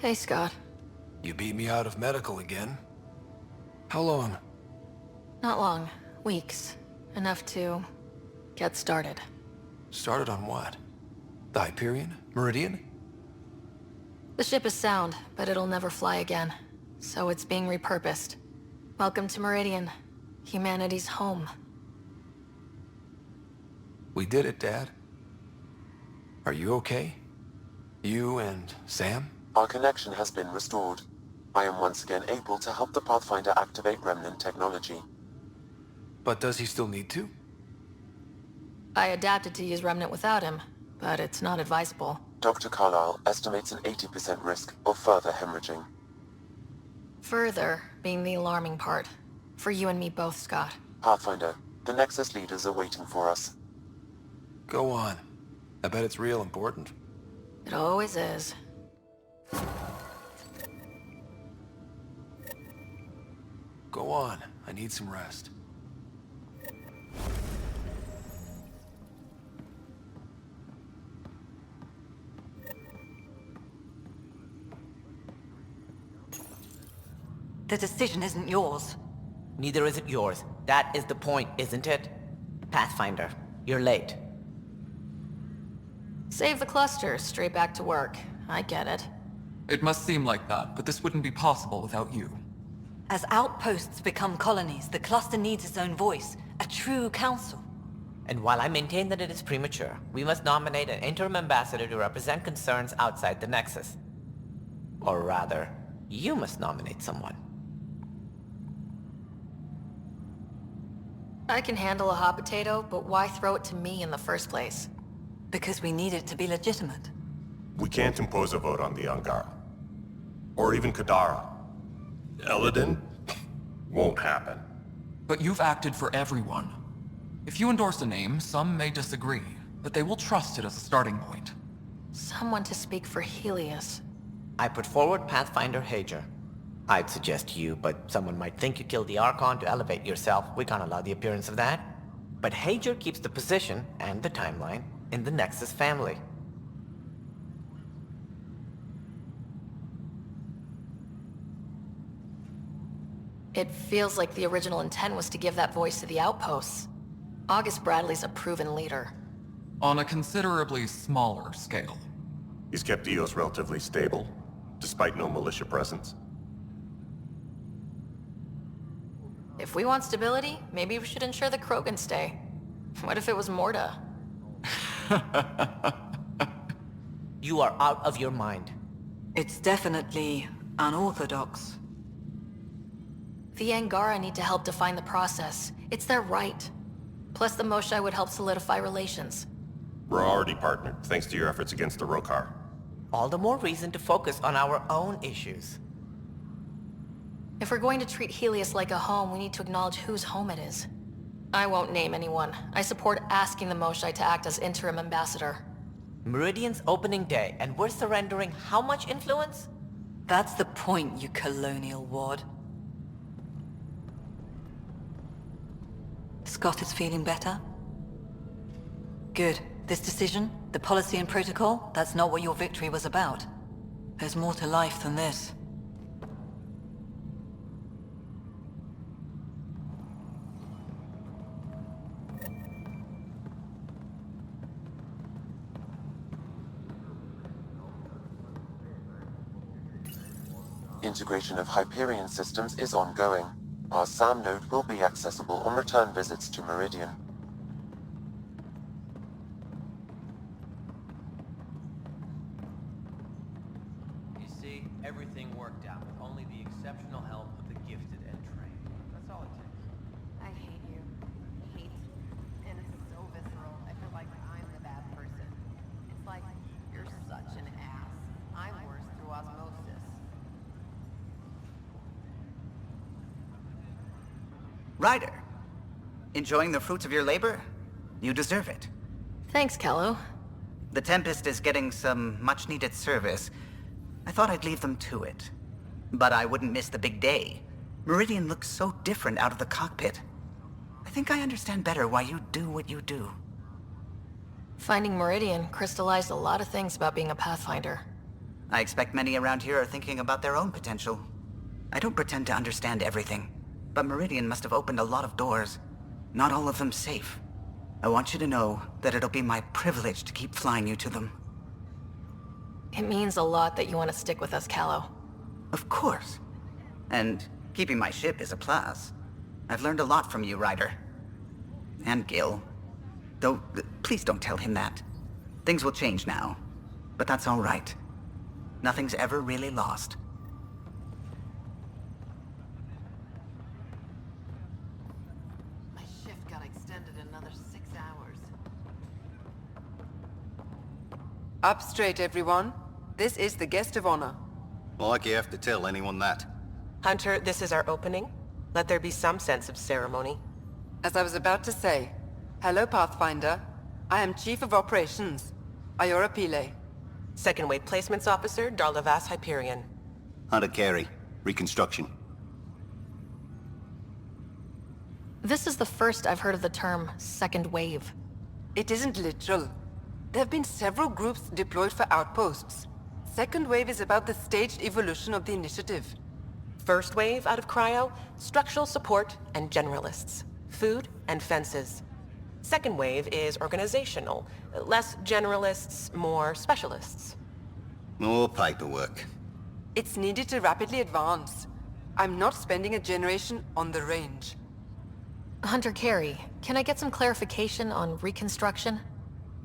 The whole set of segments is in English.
Hey, Scott. You beat me out of medical again. How long? Not long. Weeks. Enough to get started. Started on what? The Hyperion? Meridian? The ship is sound, but it'll never fly again. So it's being repurposed. Welcome to Meridian. Humanity's home. We did it, Dad. Are you okay? You and Sam? Our connection has been restored. I am once again able to help the Pathfinder activate Remnant technology. But does he still need to? I adapted to use Remnant without him, but it's not advisable. Dr. Carlyle estimates an 80% risk of further hemorrhaging. Further being the alarming part. For you and me both, Scott. Pathfinder, the Nexus leaders are waiting for us. Go on. I bet it's real important. It always is. Go on. I need some rest. The decision isn't yours. Neither is it yours. That is the point, isn't it? Pathfinder, you're late. Save the cluster, straight back to work. I get it. It must seem like that, but this wouldn't be possible without you. As outposts become colonies, the cluster needs its own voice, a true council. And while I maintain that it is premature, we must nominate an interim ambassador to represent concerns outside the Nexus. Or rather, you must nominate someone. I can handle a hot potato, but why throw it to me in the first place? Because we need it to be legitimate. We can't impose a vote on the Angara. Or even Kadara. Eladin? Won't happen. But you've acted for everyone. If you endorse a name, some may disagree, but they will trust it as a starting point. Someone to speak for Helios. I put forward Pathfinder Hager. I'd suggest you, but someone might think you killed the Archon to elevate yourself. We can't allow the appearance of that. But Hager keeps the position and the timeline in the Nexus family. It feels like the original intent was to give that voice to the outposts. August Bradley's a proven leader. On a considerably smaller scale. He's kept EOS relatively stable, despite no militia presence. If we want stability, maybe we should ensure the Krogan stay. What if it was Morta? You are out of your mind. It's definitely unorthodox. The Angara need to help define the process. It's their right. Plus the Moshae would help solidify relations. We're already partnered, thanks to your efforts against the Rokar. All the more reason to focus on our own issues. If we're going to treat Helios like a home, we need to acknowledge whose home it is. I won't name anyone. I support asking the Moshae to act as interim ambassador. Meridian's opening day, and we're surrendering how much influence? That's the point, you colonial ward. Scott is feeling better? Good. This decision, the policy and protocol, that's not what your victory was about. There's more to life than this. Integration of Hyperion systems is ongoing. Our SAM node will be accessible on return visits to Meridian. You see, everything worked out with only the exceptional help of the gifted and trained. That's all it takes. I hate you. Hate. And it's so visceral. I feel like I'm the bad person. It's like, you're such an ass. I'm worse through osmosis. Ryder, enjoying the fruits of your labor? You deserve it. Thanks, Kello. The Tempest is getting some much-needed service. I thought I'd leave them to it. But I wouldn't miss the big day. Meridian looks so different out of the cockpit. I think I understand better why you do what you do. Finding Meridian crystallized a lot of things about being a Pathfinder. I expect many around here are thinking about their own potential. I don't pretend to understand everything, but Meridian must have opened a lot of doors. Not all of them safe. I want you to know that it'll be my privilege to keep flying you to them. It means a lot that you want to stick with us, Callow. Of course. And keeping my ship is a plus. I've learned a lot from you, Ryder. And Gil. Though, please don't tell him that. Things will change now. But that's all right. Nothing's ever really lost. My shift got extended another 6 hours. Up straight, everyone. This is the guest of honor. Like you have to tell anyone that. Hunter, this is our opening. Let there be some sense of ceremony. As I was about to say, hello, Pathfinder. I am Chief of Operations, Iora Pile. Second Wave Placements Officer, Darlavas Hyperion. Hunter Carey, Reconstruction. This is the first I've heard of the term second wave. It isn't literal. There have been several groups deployed for outposts. Second Wave is about the staged evolution of the initiative. First Wave out of cryo, structural support and generalists. Food and fences. Second Wave is organizational. Less generalists, more specialists. More paperwork. It's needed to rapidly advance. I'm not spending a generation on the range. Hunter Carey, can I get some clarification on reconstruction?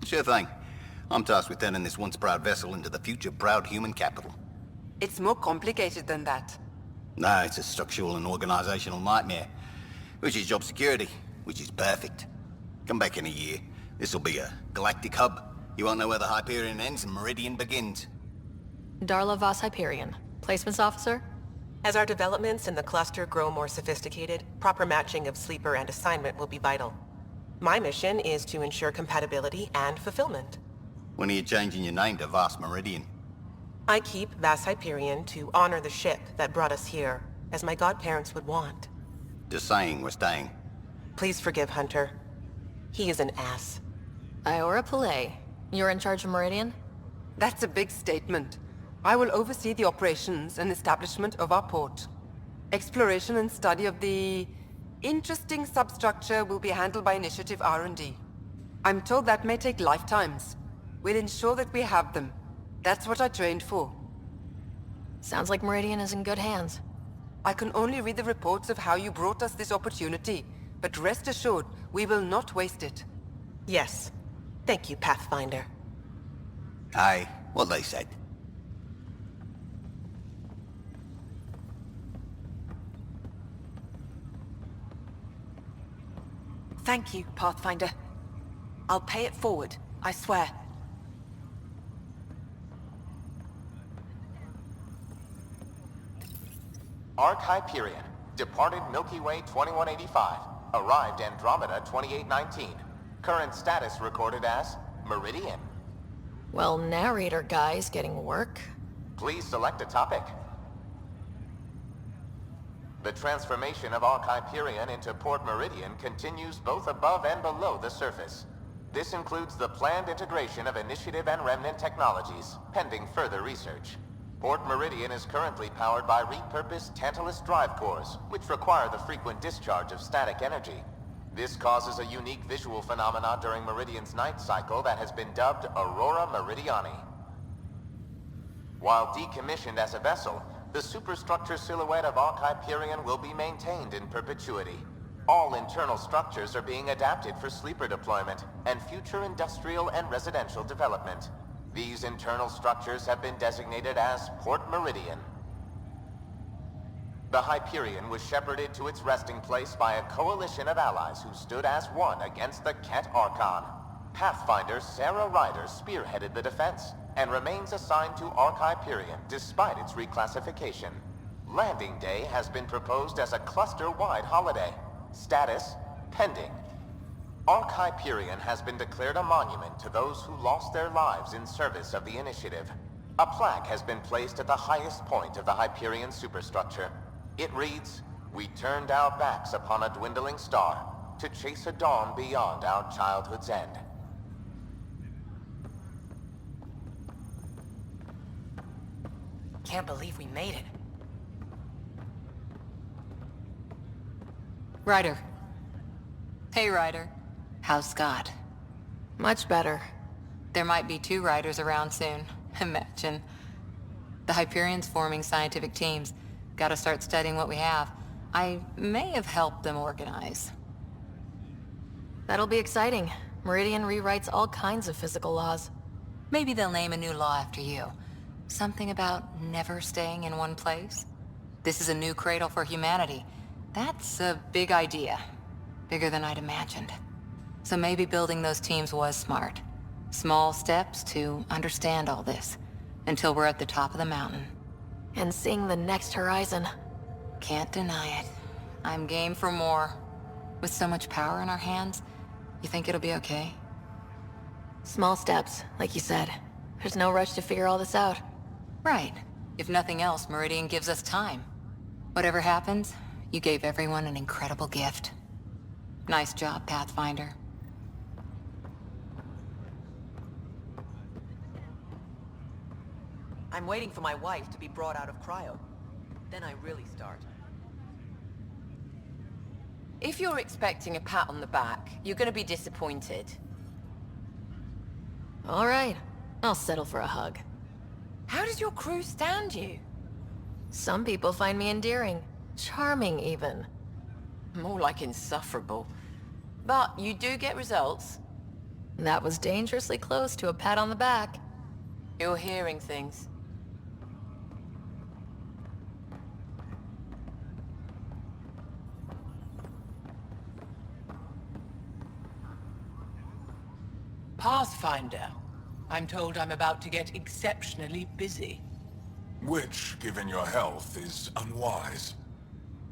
Sure thing. I'm tasked with turning this once proud vessel into the future proud human capital. It's more complicated than that. No, it's a structural and organizational nightmare. Which is job security, which is perfect. Come back in a year. This'll be a galactic hub. You won't know where the Hyperion ends and Meridian begins. Darla Voss Hyperion, Placements Officer? As our developments in the cluster grow more sophisticated, proper matching of sleeper and assignment will be vital. My mission is to ensure compatibility and fulfillment. When are you changing your name to Vast Meridian? I keep Vas Hyperion to honor the ship that brought us here, as my godparents would want. Just saying we're staying. Please forgive Hunter. He is an ass. Iora Pillay, you're in charge of Meridian? That's a big statement. I will oversee the operations and establishment of our port. Exploration and study of the interesting substructure will be handled by Initiative R&D. I'm told that may take lifetimes. We'll ensure that we have them. That's what I trained for. Sounds like Meridian is in good hands. I can only read the reports of how you brought us this opportunity, but rest assured, we will not waste it. Yes. Thank you, Pathfinder. Aye, what they said. Thank you, Pathfinder. I'll pay it forward, I swear. Arc Hyperion, departed Milky Way 2185, arrived Andromeda 2819. Current status recorded as Meridian. Well, narrator guy's getting work. Please select a topic. The transformation of Arc Hyperion into Port Meridian continues both above and below the surface. This includes the planned integration of Initiative and Remnant technologies, pending further research. Port Meridian is currently powered by repurposed Tantalus drive cores, which require the frequent discharge of static energy. This causes a unique visual phenomenon during Meridian's night cycle that has been dubbed Aurora Meridiani. While decommissioned as a vessel, the superstructure silhouette of Arc Hyperion will be maintained in perpetuity. All internal structures are being adapted for sleeper deployment and future industrial and residential development. These internal structures have been designated as Port Meridian. The Hyperion was shepherded to its resting place by a coalition of allies who stood as one against the Ket Archon. Pathfinder Sarah Ryder spearheaded the defense and remains assigned to Arc Hyperion despite its reclassification. Landing Day has been proposed as a cluster-wide holiday. Status: pending. Arc Hyperion has been declared a monument to those who lost their lives in service of the Initiative. A plaque has been placed at the highest point of the Hyperion superstructure. It reads, "We turned our backs upon a dwindling star to chase a dawn beyond our childhood's end." Can't believe we made it. Ryder. Hey, Ryder. How's Scott? Much better. There might be 2 Ryders around soon. Imagine. The Hyperion's forming scientific teams. Gotta start studying what we have. I may have helped them organize. That'll be exciting. Meridian rewrites all kinds of physical laws. Maybe they'll name a new law after you. Something about never staying in one place? This is a new cradle for humanity. That's a big idea. Bigger than I'd imagined. So maybe building those teams was smart. Small steps to understand all this, until we're at the top of the mountain. And seeing the next horizon. Can't deny it. I'm game for more. With so much power in our hands, you think it'll be okay? Small steps, like you said. There's no rush to figure all this out. Right. If nothing else, Meridian gives us time. Whatever happens, you gave everyone an incredible gift. Nice job, Pathfinder. I'm waiting for my wife to be brought out of cryo. Then I really start. If you're expecting a pat on the back, you're gonna be disappointed. All right. I'll settle for a hug. How does your crew stand you? Some people find me endearing. Charming, even. More like insufferable. But you do get results. That was dangerously close to a pat on the back. You're hearing things. Pathfinder. I'm told I'm about to get exceptionally busy. Which, given your health, is unwise.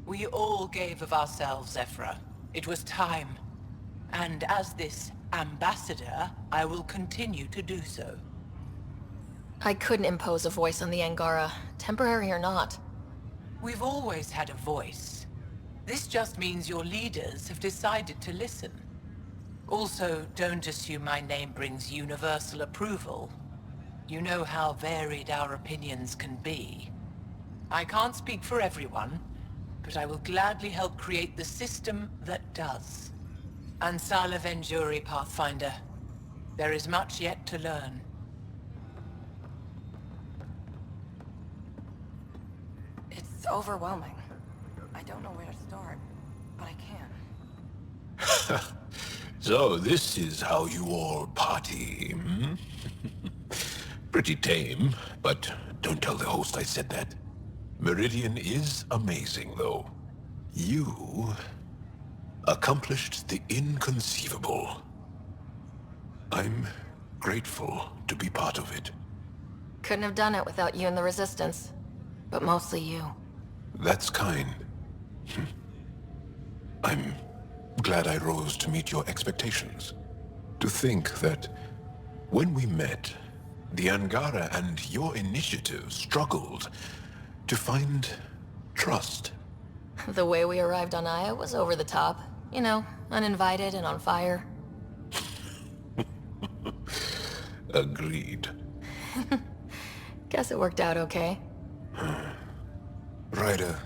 We all gave of ourselves, Zephyra. It was time. And as this ambassador, I will continue to do so. I couldn't impose a voice on the Angara, temporary or not. We've always had a voice. This just means your leaders have decided to listen. Also, don't assume my name brings universal approval. You know how varied our opinions can be. I can't speak for everyone, but I will gladly help create the system that does. Ansala Venjuri, Pathfinder. There is much yet to learn. It's overwhelming. I don't know where to start, but I can. So this is how you all party, hmm? Pretty tame, but don't tell the host I said that. Meridian is amazing, though. You accomplished the inconceivable. I'm grateful to be part of it. Couldn't have done it without you and the Resistance. But mostly you. That's kind. I'm glad I rose to meet your expectations. To think that when we met, the Angara and your initiative struggled to find trust. The way we arrived on Aya was over the top. You know, uninvited and on fire. Agreed. Guess it worked out okay. Ryder,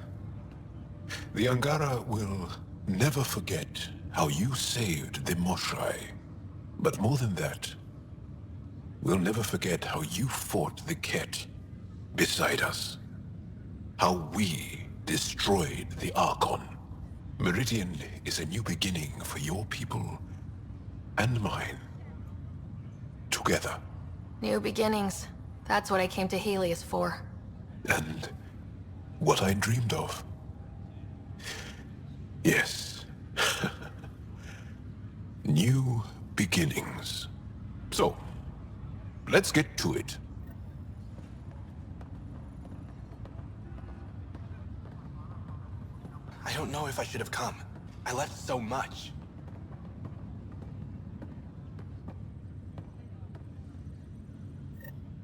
the Angara will never forget how you saved the Moshai. But more than that, we'll never forget how you fought the Ket beside us. How we destroyed the Archon. Meridian is a new beginning for your people and mine. Together. New beginnings. That's what I came to Helios for. And what I dreamed of. Yes. New beginnings. So, let's get to it. I don't know if I should have come. I left so much.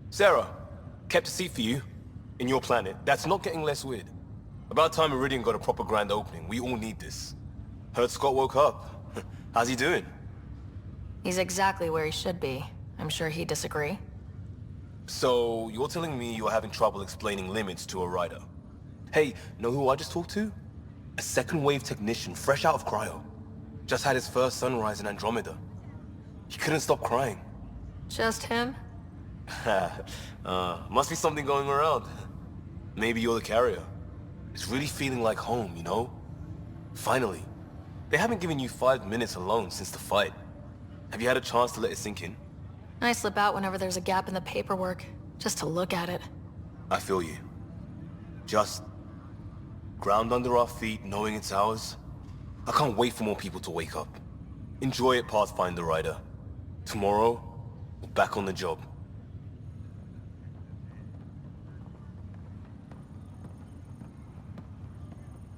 Sarah, kept a seat for you. In your planet. That's not getting less weird. About time Meridian got a proper grand opening. We all need this. Heard Scott woke up. How's he doing? He's exactly where he should be. I'm sure he'd disagree. So, you're telling me you're having trouble explaining limits to a rider? Hey, know who I just talked to? A second wave technician, fresh out of cryo. Just had his first sunrise in Andromeda. He couldn't stop crying. Just him? Must be something going around. Maybe you're the carrier. It's really feeling like home, you know? Finally. They haven't given you 5 minutes alone since the fight. Have you had a chance to let it sink in? I slip out whenever there's a gap in the paperwork, just to look at it. I feel you. Just ground under our feet, knowing it's ours. I can't wait for more people to wake up. Enjoy it, Pathfinder Rider. Tomorrow, we're back on the job.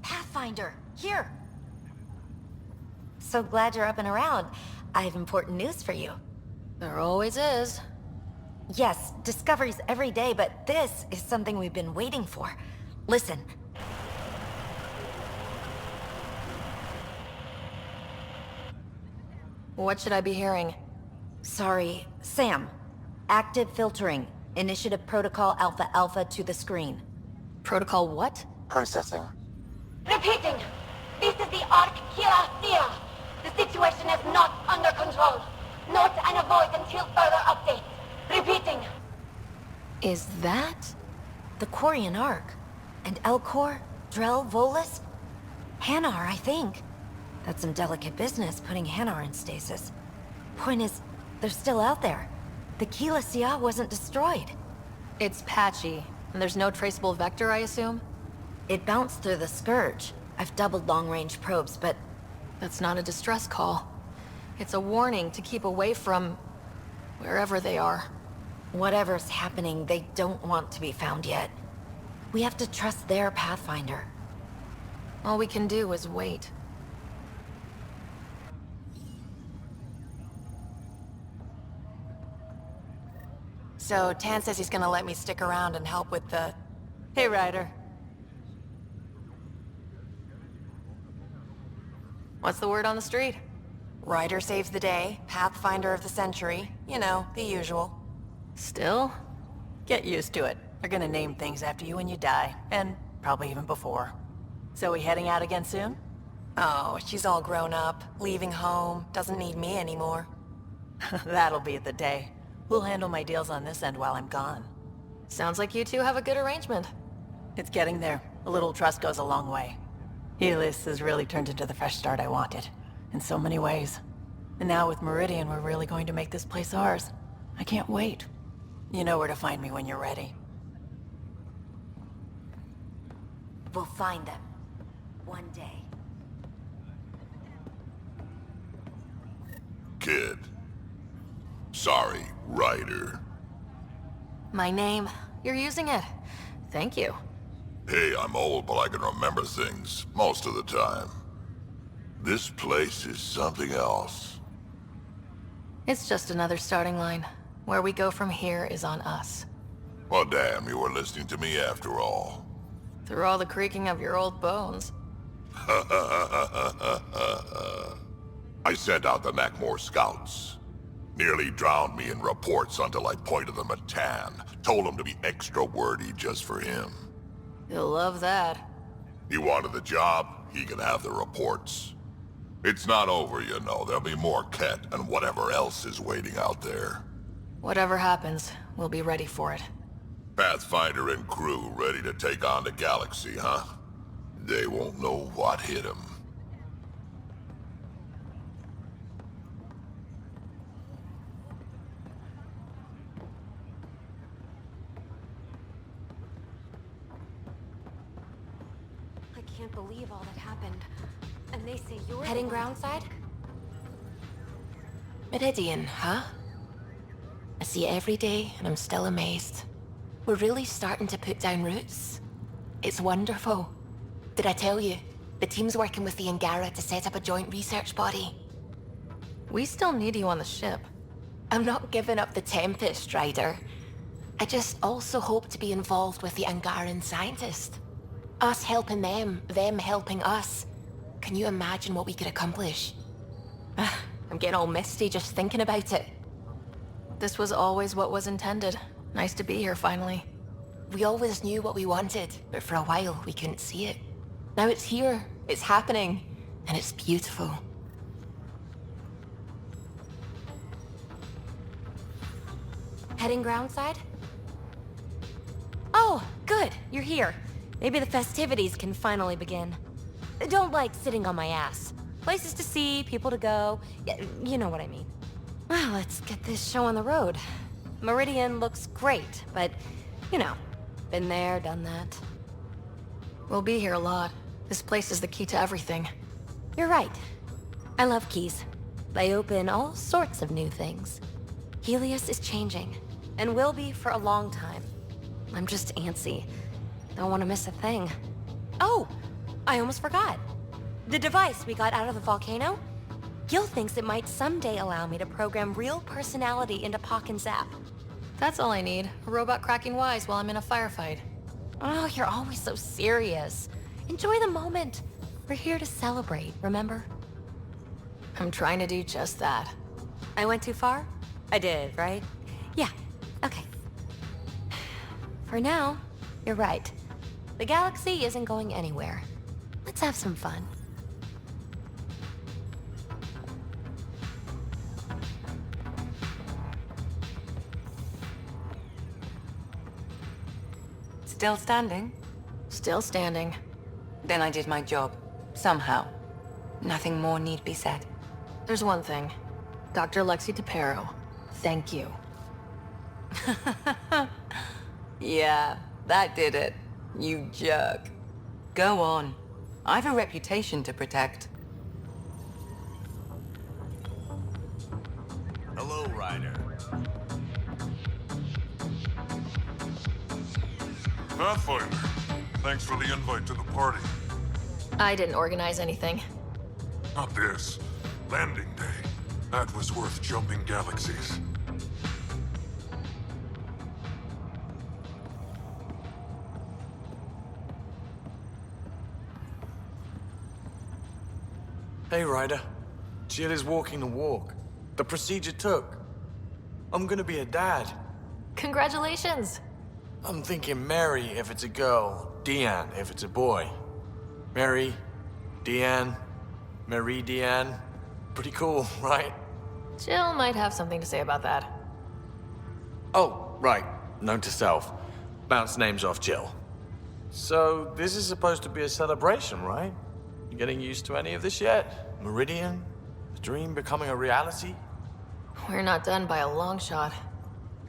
Pathfinder, here! So glad you're up and around. I have important news for you. There always is. Yes, discoveries every day, but this is something we've been waiting for. Listen. What should I be hearing? Sorry, Sam. Active filtering. Initiative Protocol Alpha Alpha to the screen. Protocol what? Processing. Repeating. This is the Ark Kira. The situation is not under control. Note and avoid until further update. Repeating. Is that? The Quarian Ark. And Elcor, Drell, Volus? Hanar, I think. That's some delicate business, putting Hanar in stasis. Point is, they're still out there. The Keela Sia wasn't destroyed. It's patchy, and there's no traceable vector, I assume? It bounced through the Scourge. I've doubled long-range probes, but... That's not a distress call. It's a warning to keep away from... wherever they are. Whatever's happening, they don't want to be found yet. We have to trust their Pathfinder. All we can do is wait. So, Tan says he's gonna let me stick around and help with the... Hey, Ryder. What's the word on the street? Ryder saves the day, Pathfinder of the century. You know, the usual. Still? Get used to it. They're gonna name things after you when you die, and probably even before. So we heading out again soon? Oh, she's all grown up, leaving home, doesn't need me anymore. That'll be the day. We'll handle my deals on this end while I'm gone. Sounds like you two have a good arrangement. It's getting there. A little trust goes a long way. Helios has really turned into the fresh start I wanted, in so many ways. And now with Meridian, we're really going to make this place ours. I can't wait. You know where to find me when you're ready. We'll find them. One day. Kid. Sorry, Ryder. My name. You're using it. Thank you. Hey, I'm old, but I can remember things most of the time. This place is something else. It's just another starting line. Where we go from here is on us. Well, damn, you were listening to me after all. Through all the creaking of your old bones. I sent out the Nakmor scouts. Nearly drowned me in reports until I pointed them at Tan. Told him to be extra wordy just for him. You'll love that. He wanted the job, he can have the reports. It's not over, you know. There'll be more Ket and whatever else is waiting out there. Whatever happens, we'll be ready for it. Pathfinder and crew ready to take on the galaxy, huh? They won't know what hit them. I can't believe all that happened. And they say you're Heading groundside? Meridian, huh? I see it every day, and I'm still amazed. We're really starting to put down roots. It's wonderful. Did I tell you? The team's working with the Angara to set up a joint research body. We still need you on the ship. I'm not giving up the Tempest, Ryder. I just also hope to be involved with the Angaran scientists. Us helping them helping us. Can you imagine what we could accomplish? I'm getting all misty just thinking about it. This was always what was intended. Nice to be here finally. We always knew what we wanted, but for a while we couldn't see it. Now it's here, it's happening, and it's beautiful. Heading groundside? Oh, good, you're here. Maybe the festivities can finally begin. Don't like sitting on my ass. Places to see, people to go. You know what I mean. Well, let's get this show on the road. Meridian looks great, but, you know, been there, done that. We'll be here a lot. This place is the key to everything. You're right. I love keys. They open all sorts of new things. Helios is changing, and will be for a long time. I'm just antsy. Don't want to miss a thing. Oh, I almost forgot. The device we got out of the volcano? Gil thinks it might someday allow me to program real personality into Pock and Zap. That's all I need. A robot cracking wise while I'm in a firefight. Oh, you're always so serious. Enjoy the moment. We're here to celebrate, remember? I'm trying to do just that. I went too far? I did, right? Yeah, okay. For now, you're right. The galaxy isn't going anywhere. Let's have some fun. Still standing? Still standing. Then I did my job. Somehow. Nothing more need be said. There's one thing. Dr. Lexi DePero, thank you. Yeah, that did it. You jerk. Go on. I've a reputation to protect. Hello, Ryder. Pathfinder, thanks for the invite to the party. I didn't organize anything. Not this. Landing day. That was worth jumping galaxies. Hey, Ryder. Jill is walking the walk. The procedure took. I'm gonna be a dad. Congratulations! I'm thinking Mary if it's a girl, Deanne if it's a boy. Mary, Deanne, Marie Deanne. Pretty cool, right? Jill might have something to say about that. Oh, right. Note to self. Bounce names off Jill. So, this is supposed to be a celebration, right? You getting used to any of this yet? Meridian? The dream becoming a reality? We're not done by a long shot.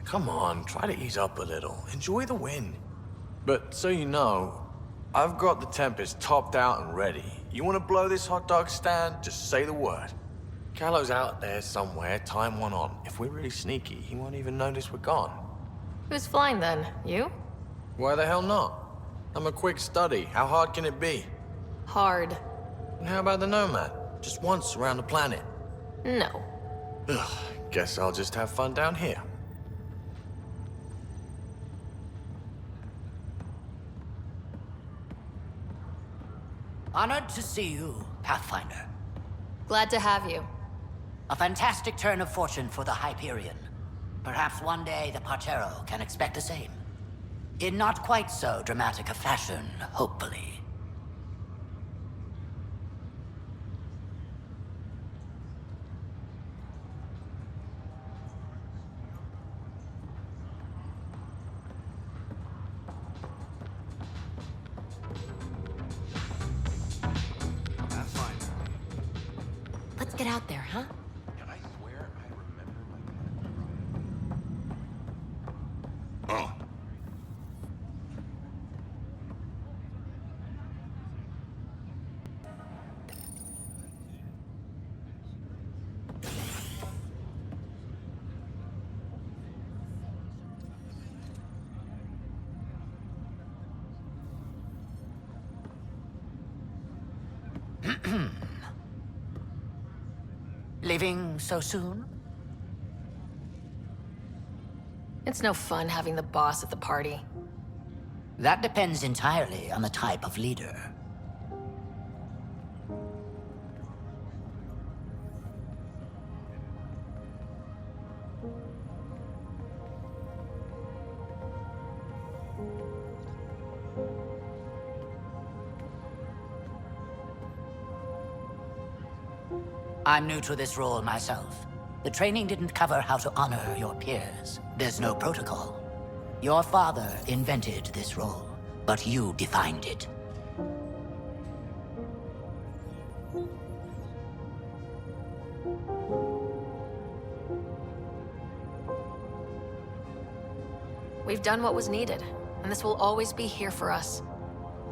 Come on, try to ease up a little. Enjoy the win. But so you know, I've got the Tempest topped out and ready. You want to blow this hot dog stand? Just say the word. Callow's out there somewhere, time one on. If we're really sneaky, he won't even notice we're gone. Who's flying then? You? Why the hell not? I'm a quick study. How hard can it be? Hard. And how about the Nomad? Just once around the planet. No. Ugh, guess I'll just have fun down here. Honored to see you, Pathfinder. Glad to have you. A fantastic turn of fortune for the Hyperion. Perhaps one day the Partero can expect the same. In not quite so dramatic a fashion, hopefully. Let's get out there, huh? I swear I remember Oh. Leaving so soon? It's no fun having the boss at the party. That depends entirely on the type of leader. I'm new to this role myself. The training didn't cover how to honor your peers. There's no protocol. Your father invented this role, but you defined it. We've done what was needed, and this will always be here for us.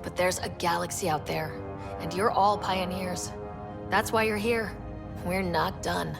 But there's a galaxy out there, and you're all pioneers. That's why you're here. We're not done.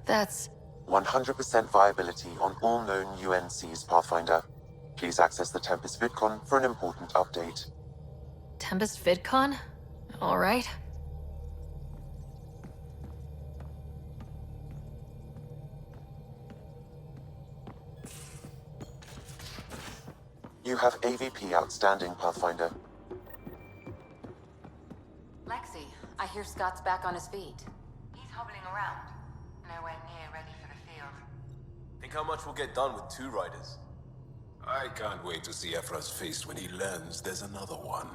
That's 100% viability on all known UNCs, Pathfinder. Please access the Tempest VidCon for an important update. Tempest VidCon? All right. You have AVP outstanding, Pathfinder. Lexi, I hear Scott's back on his feet. He's hobbling around. Nowhere near ready for the field. Think how much we'll get done with 2 riders? I can't wait to see Ephra's face when he learns there's another one.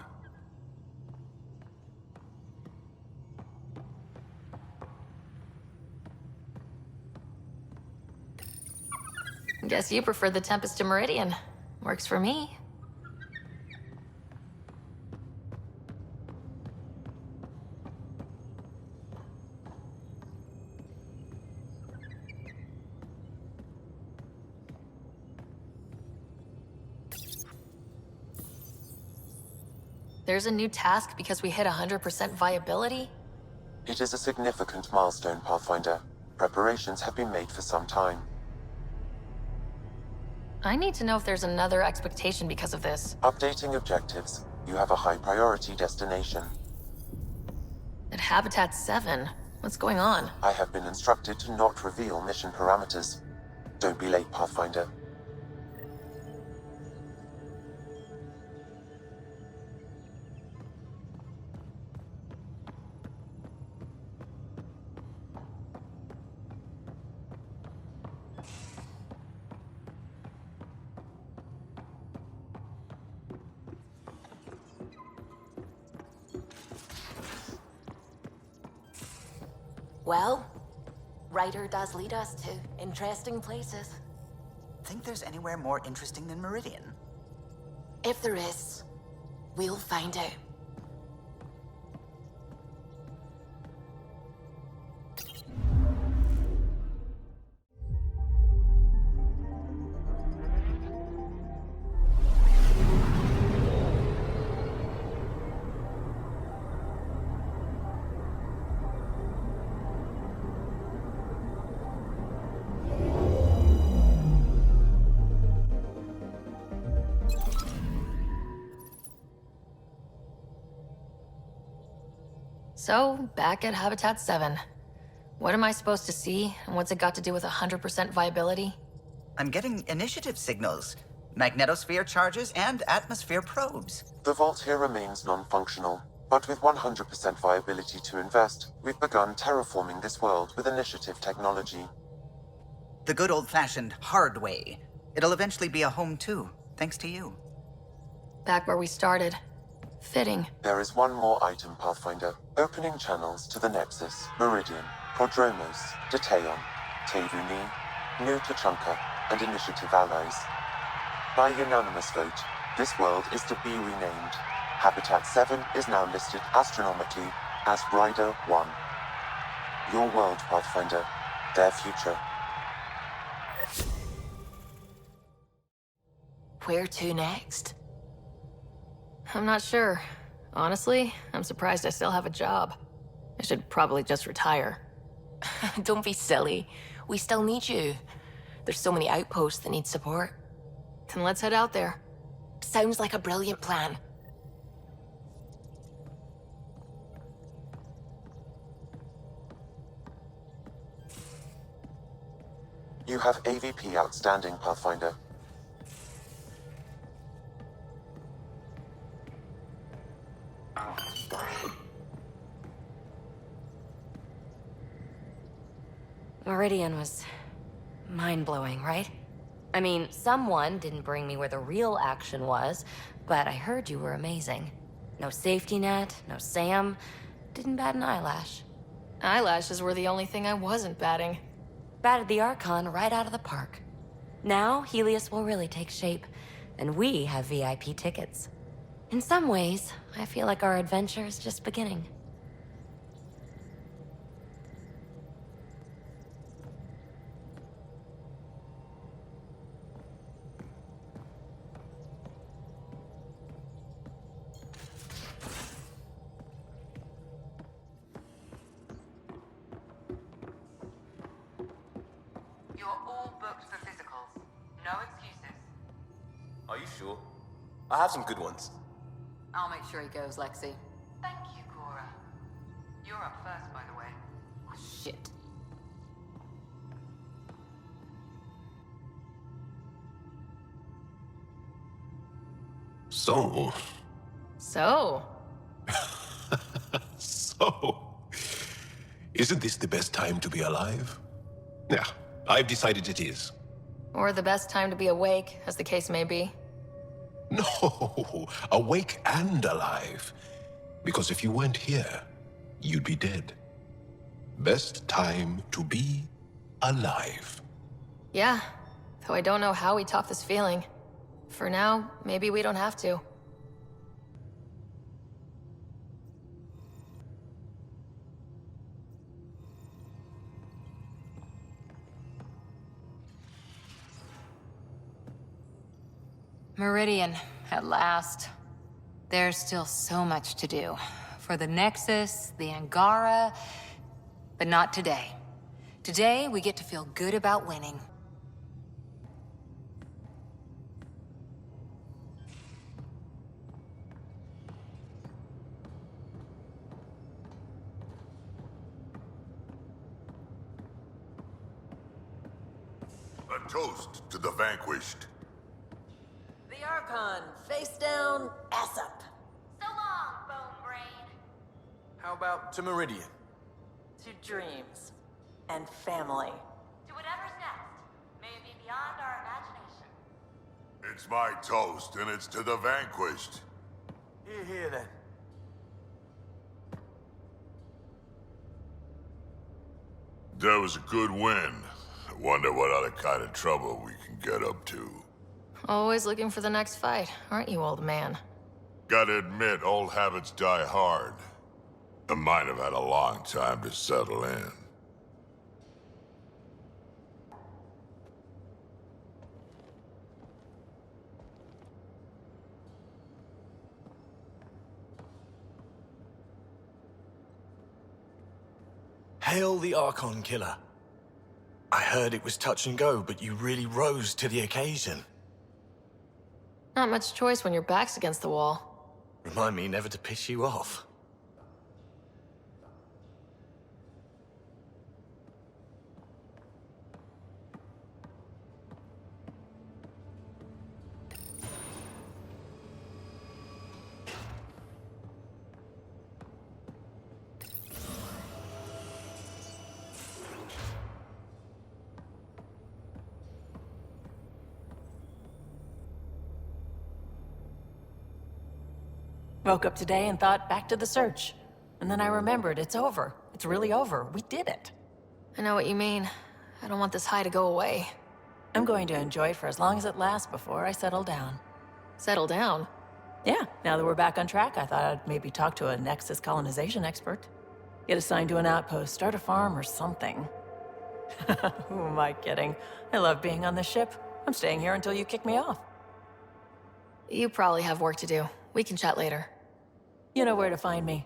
Guess you prefer the Tempest to Meridian. Works for me. There's a new task because we hit 100% viability? It is a significant milestone, Pathfinder. Preparations have been made for some time. I need to know if there's another expectation because of this. Updating objectives. You have a high priority destination. At Habitat 7? What's going on? I have been instructed to not reveal mission parameters. Don't be late, Pathfinder. Well, Ryder does lead us to interesting places. Think there's anywhere more interesting than Meridian? If there is, we'll find out. So, back at Habitat 7. What am I supposed to see, and what's it got to do with 100% viability? I'm getting initiative signals, magnetosphere charges, and atmosphere probes. The vault here remains non-functional, but with 100% viability to invest, we've begun terraforming this world with initiative technology. The good old-fashioned hard way. It'll eventually be a home too, thanks to you. Back where we started. Fitting. There is one more item, Pathfinder. Opening channels to the Nexus, Meridian, Prodromos, Detaeon, Tevuni, New Tachanka, and Initiative allies. By unanimous vote, this world is to be renamed. Habitat 7 is now listed astronomically as Rider 1. Your world, Pathfinder. Their future. Where to next? I'm not sure. Honestly, I'm surprised I still have a job. I should probably just retire. Don't be silly. We still need you. There's so many outposts that need support. Then let's head out there. Sounds like a brilliant plan. You have AVP outstanding, Pathfinder. Meridian was mind-blowing, right? I mean, someone didn't bring me where the real action was, but I heard you were amazing. No safety net, no Sam, didn't bat an eyelash. Eyelashes were the only thing I wasn't batting. Batted the Archon right out of the park. Now, Helios will really take shape, and we have VIP tickets. In some ways, I feel like our adventure is just beginning. You're all booked for physicals. No excuses. Are you sure? I have some good ones. I'll make sure he goes, Lexi. Thank you, Cora. You're up first, by the way. Oh, shit. So, isn't this the best time to be alive? Yeah, I've decided it is. Or the best time to be awake, as the case may be. No, awake and alive. Because if you weren't here, you'd be dead. Best time to be alive. Yeah, though I don't know how we top this feeling. For now, maybe we don't have to. Meridian, at last. There's still so much to do. For the Nexus, the Angara, but not today. Today, we get to feel good about winning. A toast to the vanquished. The Archon, face down, ass up. So long, bone brain. How about to Meridian? To dreams. And family. To whatever's next. May it be beyond our imagination. It's my toast, and it's to the vanquished. Here then. That was a good win. I wonder what other kind of trouble we can get up to. Always looking for the next fight, aren't you, old man? Gotta admit, old habits die hard. And mine have had a long time to settle in. Hail the Archon Killer. I heard it was touch and go, but you really rose to the occasion. Not much choice when your back's against the wall. Remind me never to piss you off. Woke up today and thought, back to the search. And then I remembered, it's over. It's really over. We did it. I know what you mean. I don't want this high to go away. I'm going to enjoy it for as long as it lasts before I settle down. Settle down? Yeah, now that we're back on track, I thought I'd maybe talk to a Nexus colonization expert. Get assigned to an outpost, start a farm or something. Who am I kidding? I love being on this ship. I'm staying here until you kick me off. You probably have work to do. We can chat later. You know where to find me.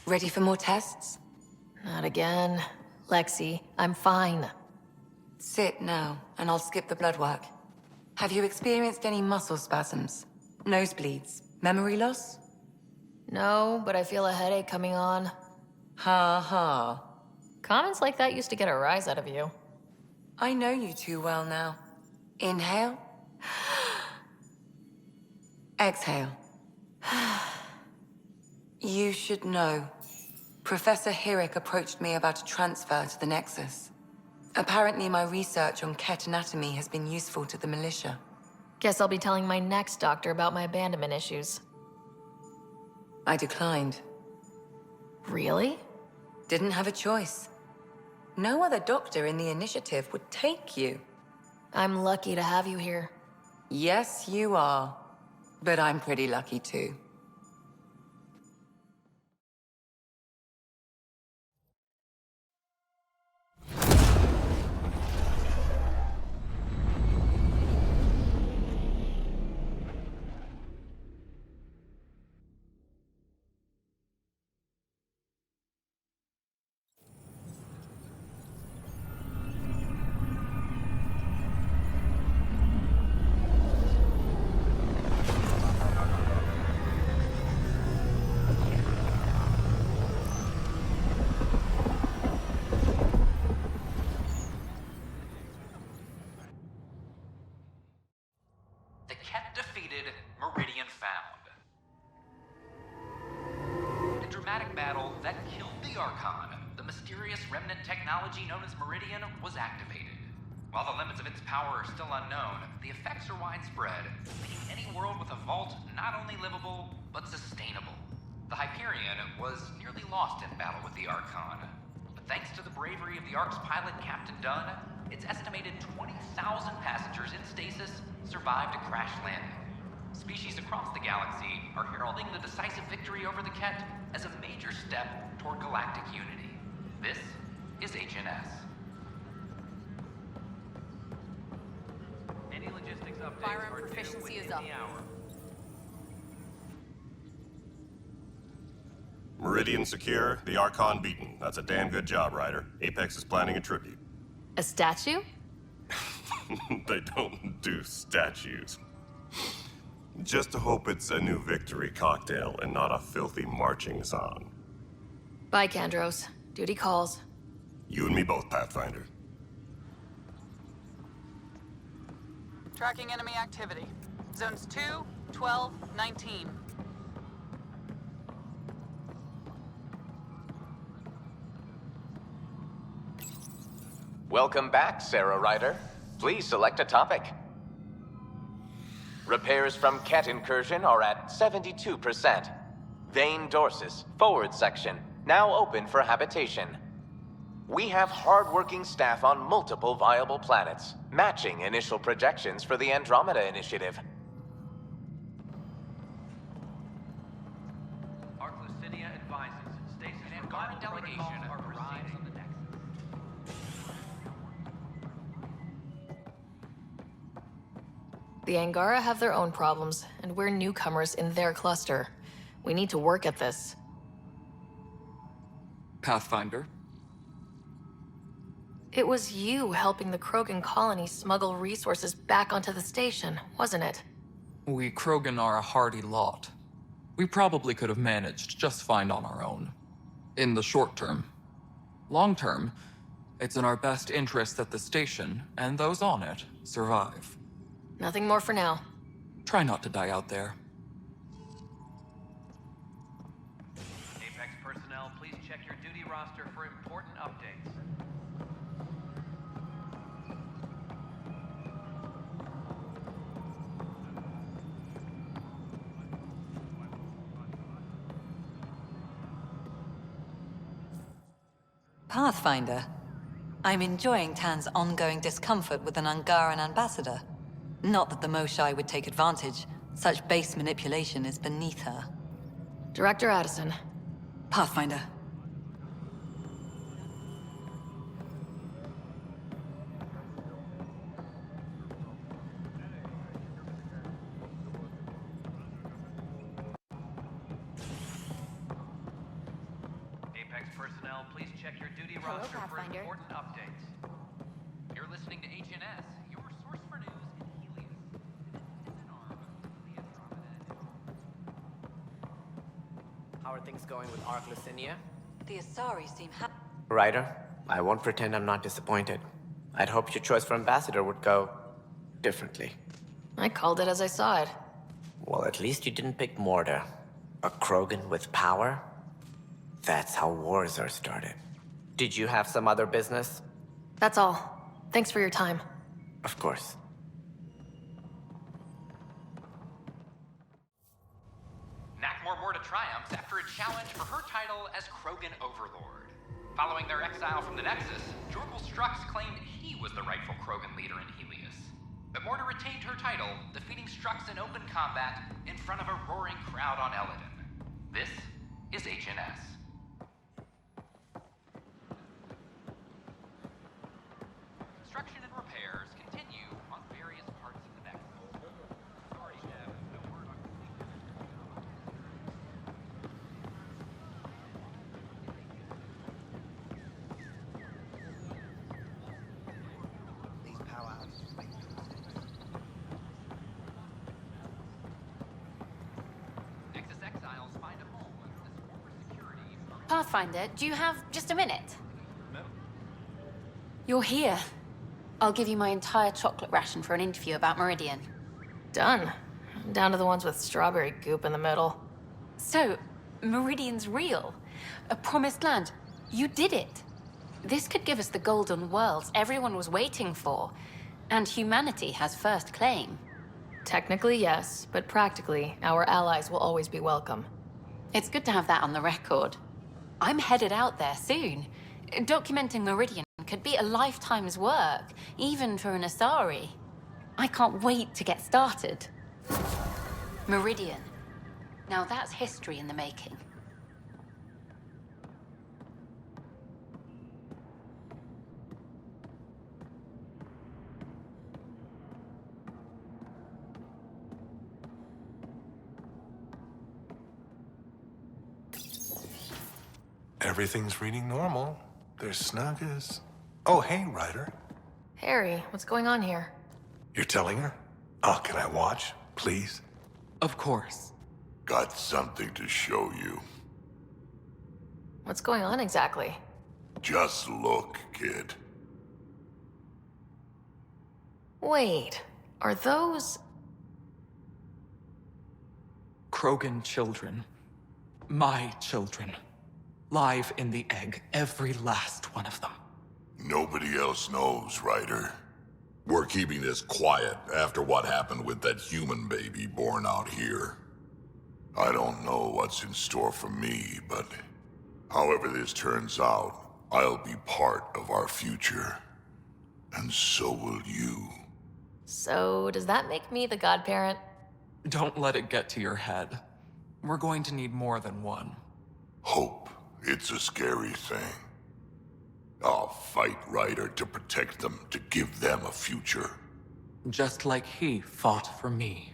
Ready for more tests? Not again. Lexi, I'm fine. Sit now, and I'll skip the blood work. Have you experienced any muscle spasms? Nosebleeds? Memory loss? No, but I feel a headache coming on. Ha ha. Comments like that used to get a rise out of you. I know you too well now. Inhale. Exhale. You should know. Professor Hirek approached me about a transfer to the Nexus. Apparently my research on Ket anatomy has been useful to the militia. Guess I'll be telling my next doctor about my abandonment issues. I declined. Really? Didn't have a choice. No other doctor in the initiative would take you. I'm lucky to have you here. Yes, you are. But I'm pretty lucky too. The Ket defeated, Meridian found. In a dramatic battle that killed the Archon, the mysterious remnant technology known as Meridian was activated. While the limits of its power are still unknown, the effects are widespread, making any world with a vault not only livable, but sustainable. The Hyperion was nearly lost in battle with the Archon, but thanks to the bravery of the Ark's pilot, Captain Dunn, its estimated 20,000 passengers in stasis survived a crash landing. Species across the galaxy are heralding the decisive victory over the Ket as a major step toward galactic unity. This is HNS. Any logistics updates Firearm are due proficiency within is up. the hour. Meridian secure, the Archon beaten. That's a damn good job, Ryder. Apex is planning a tribute. A statue? They don't do statues. Just to hope it's a new victory cocktail and not a filthy marching song. Bye, Kandros. Duty calls. You and me both, Pathfinder. Tracking enemy activity. Zones 2, 12, 19. Welcome back, Sarah Ryder. Please select a topic. Repairs from Ket incursion are at 72%. Vane Dorsis, forward section, now open for habitation. We have hard-working staff on multiple viable planets, matching initial projections for the Andromeda Initiative. Arclucinia advises stasis and Angaran delegation are proceeding on the Nexus. The Angara have their own problems, and we're newcomers in their cluster. We need to work at this. Pathfinder? It was you helping the Krogan colony smuggle resources back onto the station, wasn't it? We Krogan are a hardy lot. We probably could have managed just fine on our own. In the short term. Long term, it's in our best interest that the station, and those on it, survive. Nothing more for now. Try not to die out there. Apex personnel, please check your duty roster for important updates. Pathfinder. I'm enjoying Tan's ongoing discomfort with an Angaran ambassador. Not that the Moshai would take advantage. Such base manipulation is beneath her. Director Addison. Pathfinder. Apex Apex personnel, please check your duty Hello, roster for Pathfinder. important updates. You're listening to HNS, your source for news in Helios. It's an arm of the Andromeda. How are things going with Ark Lucinia? The Asari seem happy. Ryder, I won't pretend I'm not disappointed. I'd hoped your choice for ambassador would go differently. I called it as I saw it. Well, at least you didn't pick Mortar. A Krogan with power? That's how wars are started. Did you have some other business? That's all. Thanks for your time. Of course. Nakmor Morta triumphs after a challenge for her title as Krogan Overlord. Following their exile from the Nexus, Jorgal Strux claimed he was the rightful Krogan leader in Helios. But Morta retained her title, defeating Strux in open combat in front of a roaring crowd on Eladin. This is HNS. Construction and repairs continue on various parts of the Nexus. Sorry, Dev, no word on These powwows. Nexus exiles find a home as former security. Pathfinder, do you have just a minute? No. You're here. I'll give you my entire chocolate ration for an interview about Meridian. Done. Down to the ones with strawberry goop in the middle. So, Meridian's real. A promised land. You did it. This could give us the golden worlds everyone was waiting for. And humanity has first claim. Technically, yes, but practically, our allies will always be welcome. It's good to have that on the record. I'm headed out there soon. Documenting Meridian could be a lifetime's work, even for an Asari. I can't wait to get started. Meridian. Now that's history in the making. Everything's reading normal. They're snug as... Oh, hey, Ryder. Harry, what's going on here? You're telling her? Oh, can I watch, please? Of course. Got something to show you. What's going on exactly? Just look, kid. Wait, are those... Krogan children. My children. Live in the egg, every last one of them. Nobody else knows, Ryder. We're keeping this quiet after what happened with that human baby born out here. I don't know what's in store for me, but however this turns out, I'll be part of our future. And so will you. So, does that make me the godparent? Don't let it get to your head. We're going to need more than one. Hope. It's a scary thing. I'll fight Ryder to protect them, to give them a future. Just like he fought for me.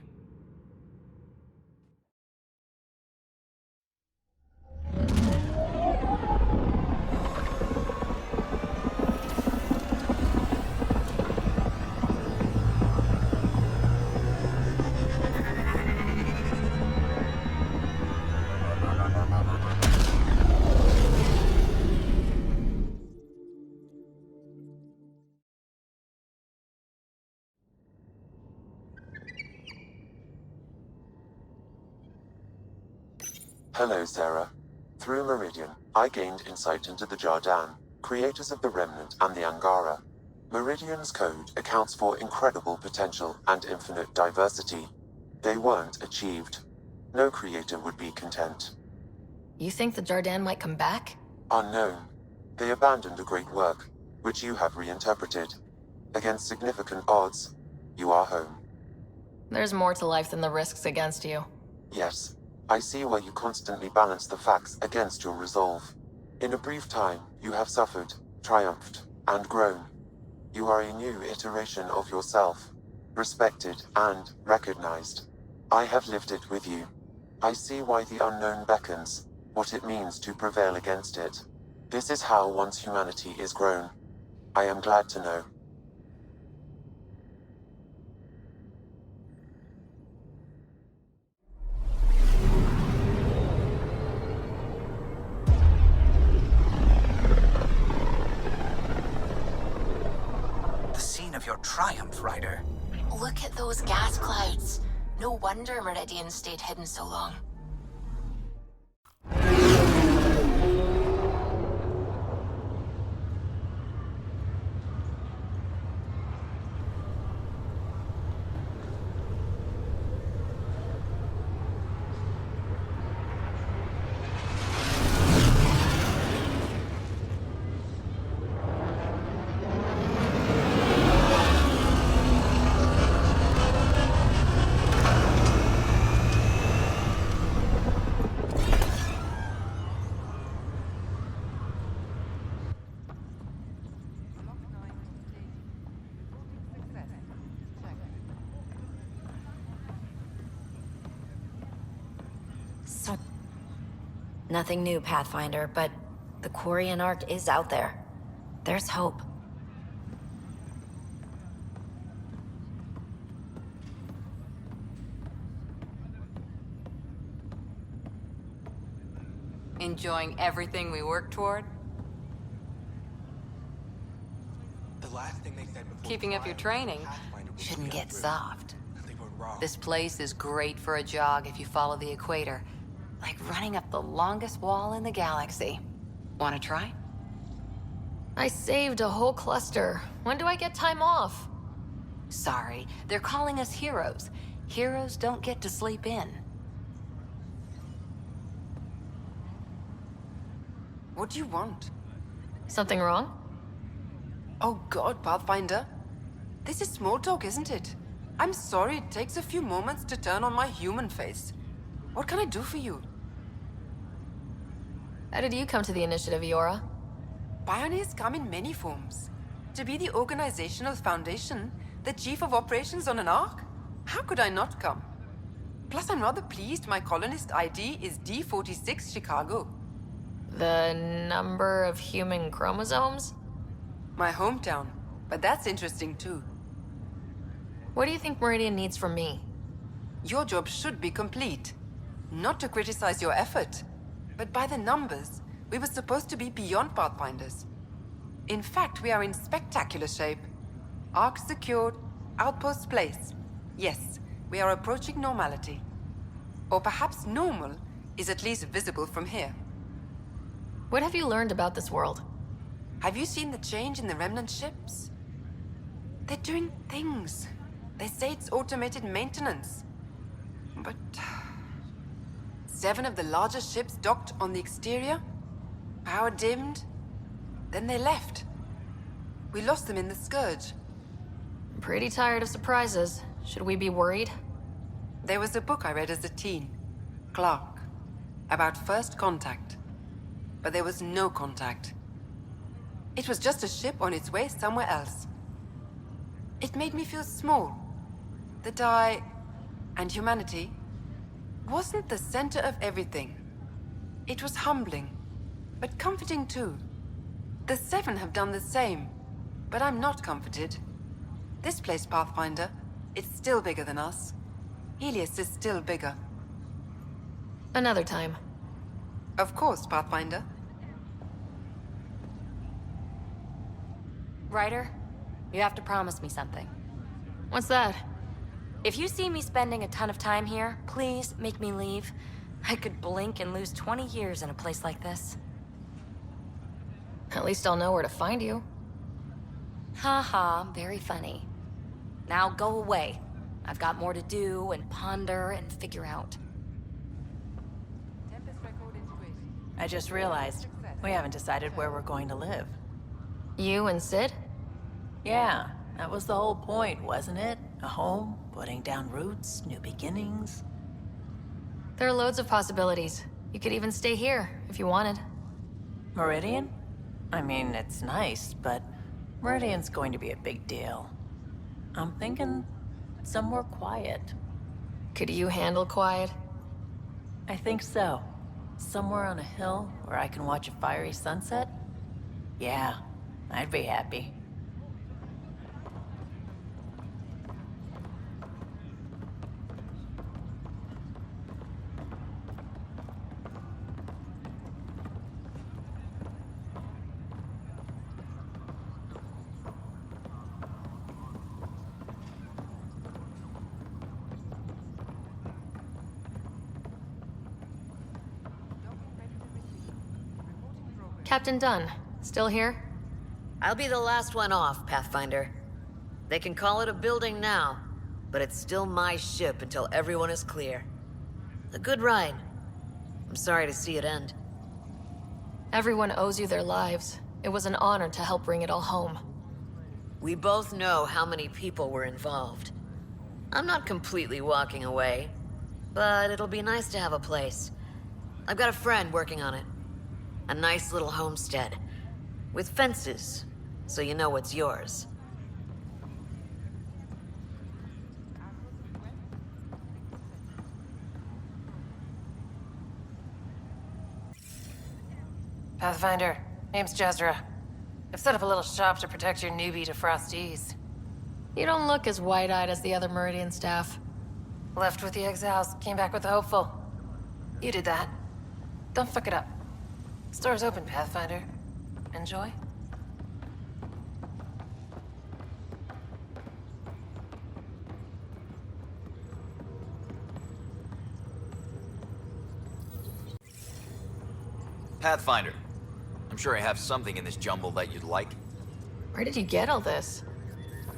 Hello, Sarah. Through Meridian, I gained insight into the Jardan, creators of the Remnant and the Angara. Meridian's code accounts for incredible potential and infinite diversity. They weren't achieved. No creator would be content. You think the Jardan might come back? Unknown. They abandoned a great work, which you have reinterpreted. Against significant odds, you are home. There's more to life than the risks against you. Yes. I see why you constantly balance the facts against your resolve. In a brief time, you have suffered, triumphed, and grown. You are a new iteration of yourself, respected and recognized. I have lived it with you. I see why the unknown beckons, what it means to prevail against it. This is how one's humanity is grown. I am glad to know. The scene of your triumph, Ryder. Look at those gas clouds. No wonder Meridian stayed hidden so long. Nothing new, Pathfinder, but the Quarian Ark is out there. There's hope. Enjoying everything we work toward? The last thing they said before Keeping up your training shouldn't get soft. This place is great for a jog if you follow the equator. Like running up the longest wall in the galaxy. Wanna try? I saved a whole cluster. When do I get time off? Sorry, they're calling us heroes. Heroes don't get to sleep in. What do you want? Something wrong? Oh God, Pathfinder. This is small talk, isn't it? I'm sorry it takes a few moments to turn on my human face. What can I do for you? How did you come to the initiative, Iora? Pioneers come in many forms. To be the organizational foundation, the chief of operations on an Ark? How could I not come? Plus, I'm rather pleased my colonist ID is D46 Chicago. The number of human chromosomes? My hometown, but that's interesting too. What do you think Meridian needs from me? Your job should be complete. Not to criticize your effort, but by the numbers, we were supposed to be beyond Pathfinders. In fact, we are in spectacular shape. Ark secured, outposts placed. Yes, we are approaching normality. Or perhaps normal is at least visible from here. What have you learned about this world? Have you seen the change in the remnant ships? They're doing things. They say it's automated maintenance. But 7 of the largest ships docked on the exterior, power dimmed, then they left. We lost them in the Scourge. I'm pretty tired of surprises. Should we be worried? There was a book I read as a teen, Clark, about first contact. But there was no contact. It was just a ship on its way somewhere else. It made me feel small. That I, and humanity, wasn't the center of everything. It was humbling, but comforting too. The 7 have done the same, but I'm not comforted. This place, Pathfinder, it's still bigger than us. Helios is still bigger. Another time. Of course, Pathfinder. Ryder, you have to promise me something. What's that? If you see me spending a ton of time here, please make me leave. I could blink and lose 20 years in a place like this. At least I'll know where to find you. Ha ha, very funny. Now go away. I've got more to do and ponder and figure out. I just realized we haven't decided where we're going to live. You and Sid? Yeah, that was the whole point, wasn't it? A home, putting down roots, new beginnings. There are loads of possibilities. You could even stay here, if you wanted. Meridian? I mean, it's nice, but Meridian's going to be a big deal. I'm thinking somewhere quiet. Could you handle quiet? I think so. Somewhere on a hill where I can watch a fiery sunset? Yeah, I'd be happy. Captain Dunn, still here? I'll be the last one off, Pathfinder. They can call it a building now, but it's still my ship until everyone is clear. A good ride. I'm sorry to see it end. Everyone owes you their lives. It was an honor to help bring it all home. We both know how many people were involved. I'm not completely walking away, but it'll be nice to have a place. I've got a friend working on it. A nice little homestead. With fences, so you know what's yours. Pathfinder, name's Jezra. I've set up a little shop to protect your newbie to Frosties. You don't look as wide-eyed as the other Meridian staff. Left with the exiles, came back with the hopeful. You did that. Don't fuck it up. Store's open, Pathfinder. Enjoy. Pathfinder, I'm sure I have something in this jumble that you'd like. Where did you get all this?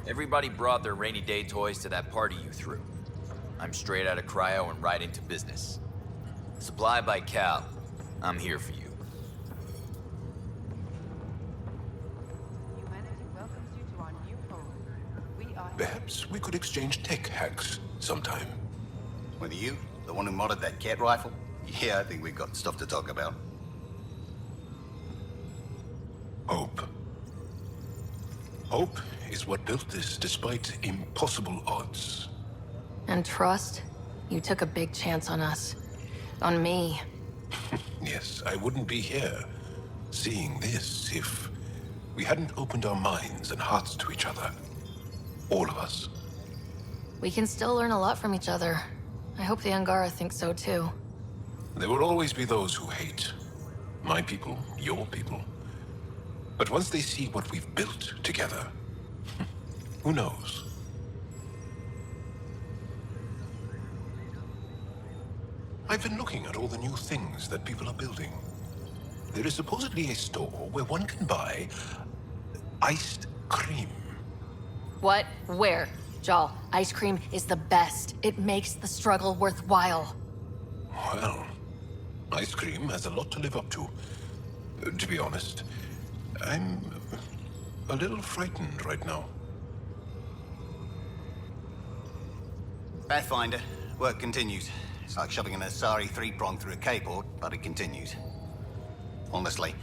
Everybody brought their rainy day toys to that party you threw. I'm straight out of cryo and right into business. Supply by Cal. I'm here for you. Perhaps we could exchange tech hacks sometime. With you? The one who modded that cat rifle? Yeah, I think we've got stuff to talk about. Hope. Hope is what built this despite impossible odds. And trust? You took a big chance on us. On me. Yes, I wouldn't be here seeing this if we hadn't opened our minds and hearts to each other. All of us. We can still learn a lot from each other. I hope the Angara think so too. There will always be those who hate. My people, your people. But once they see what we've built together, who knows? I've been looking at all the new things that people are building. There is supposedly a store where one can buy iced cream. What? Where? Jal, ice cream is the best. It makes the struggle worthwhile. Well, ice cream has a lot to live up to be honest. I'm a little frightened right now. Pathfinder, work continues. It's like shoving an Asari three-prong through a K-board, but it continues. Honestly,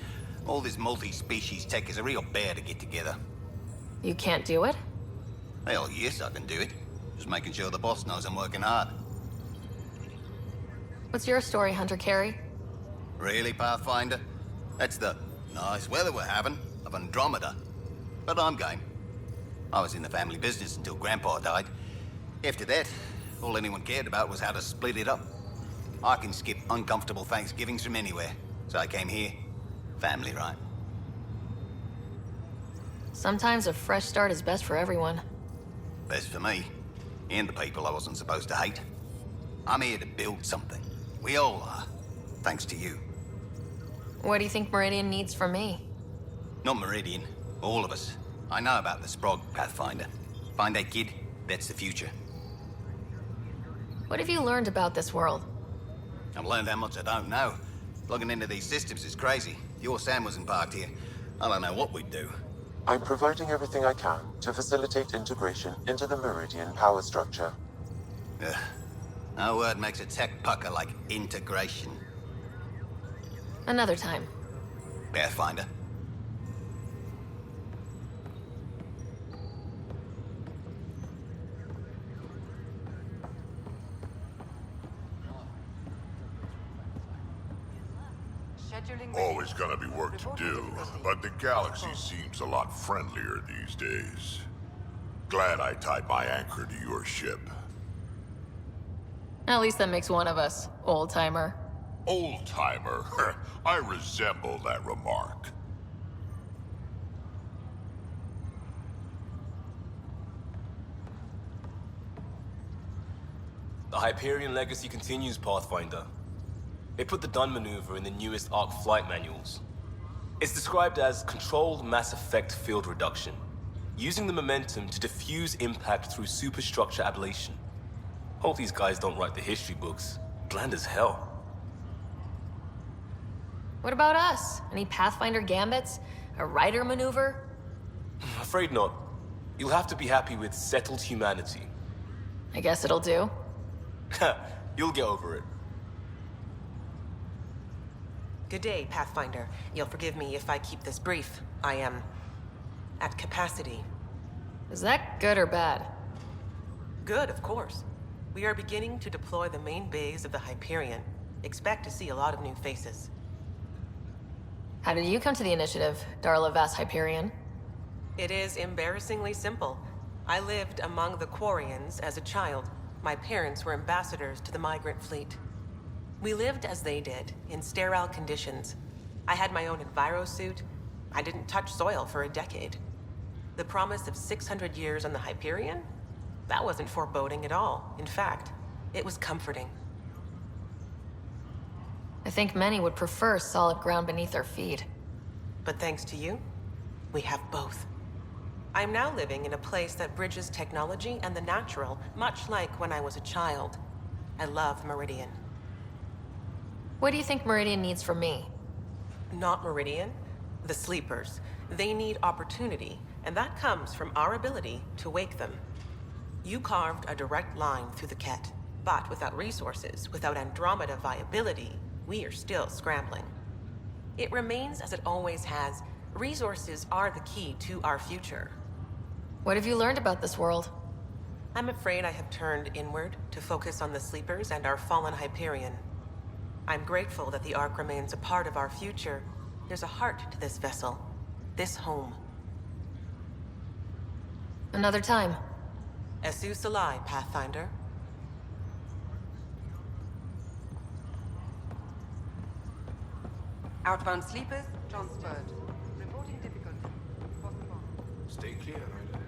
all this multi-species tech is a real bear to get together. You can't do it? Hell, yes, I can do it. Just making sure the boss knows I'm working hard. What's your story, Hunter Carey? Really, Pathfinder? That's the nice weather we're having of Andromeda. But I'm game. I was in the family business until Grandpa died. After that, all anyone cared about was how to split it up. I can skip uncomfortable Thanksgivings from anywhere. So I came here. Family, right? Sometimes a fresh start is best for everyone. Best for me. And the people I wasn't supposed to hate. I'm here to build something. We all are. Thanks to you. What do you think Meridian needs from me? Not Meridian. All of us. I know about the Sprog, Pathfinder. Find that kid, that's the future. What have you learned about this world? I've learned how much I don't know. Plugging into these systems is crazy. If your Sam wasn't parked here, I don't know what we'd do. I'm providing everything I can to facilitate integration into the Meridian power structure. Ugh. No word makes a tech pucker like integration. Another time. Pathfinder. Always gonna be work to do, but the galaxy seems a lot friendlier these days. Glad I tied my anchor to your ship. At least that makes one of us, old-timer. Old-timer? I resemble that remark. The Hyperion legacy continues, Pathfinder. They put the Dun maneuver in the newest Arc flight manuals. It's described as controlled mass effect field reduction, using the momentum to diffuse impact through superstructure ablation. Hope these guys don't write the history books. Bland as hell. What about us? Any Pathfinder gambits? A rider maneuver? Afraid not. You'll have to be happy with settled humanity. I guess it'll do. You'll get over it. Good day, Pathfinder. You'll forgive me if I keep this brief. I am at capacity. Is that good or bad? Good, of course. We are beginning to deploy the main bays of the Hyperion. Expect to see a lot of new faces. How did you come to the initiative, Darla Vas Hyperion? It is embarrassingly simple. I lived among the Quarians as a child. My parents were ambassadors to the migrant fleet. We lived as they did, in sterile conditions. I had my own envirosuit. I didn't touch soil for a decade. The promise of 600 years on the Hyperion? That wasn't foreboding at all. In fact, it was comforting. I think many would prefer solid ground beneath their feet. But thanks to you, we have both. I'm now living in a place that bridges technology and the natural, much like when I was a child. I love Meridian. What do you think Meridian needs from me? Not Meridian, the Sleepers. They need opportunity, and that comes from our ability to wake them. You carved a direct line through the Ket, but without resources, without Andromeda viability, we are still scrambling. It remains as it always has. Resources are the key to our future. What have you learned about this world? I'm afraid I have turned inward to focus on the Sleepers and our fallen Hyperion. I'm grateful that the Ark remains a part of our future. There's a heart to this vessel, this home. Another time. Esu Salai, Pathfinder. Outbound sleepers transferred. Reporting difficulty. Stay clear, Ryder.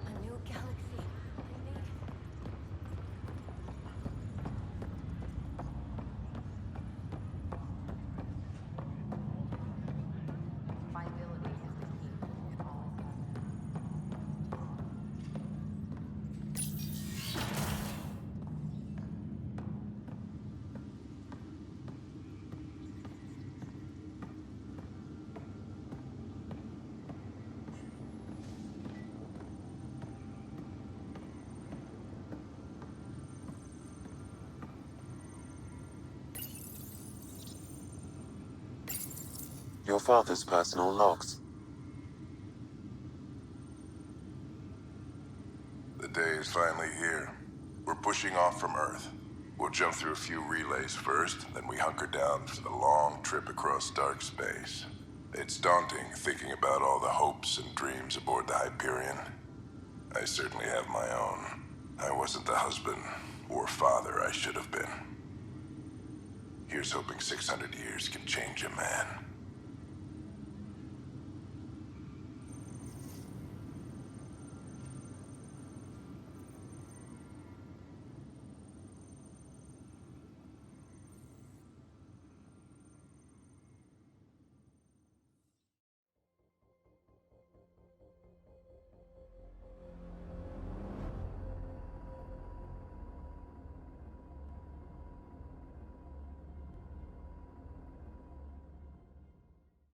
A new galaxy. Your father's personal logs. The day is finally here. We're pushing off from Earth. We'll jump through a few relays first, then we hunker down for the long trip across dark space. It's daunting thinking about all the hopes and dreams aboard the Hyperion. I certainly have my own. I wasn't the husband or father I should have been. Here's hoping 600 years can change a man.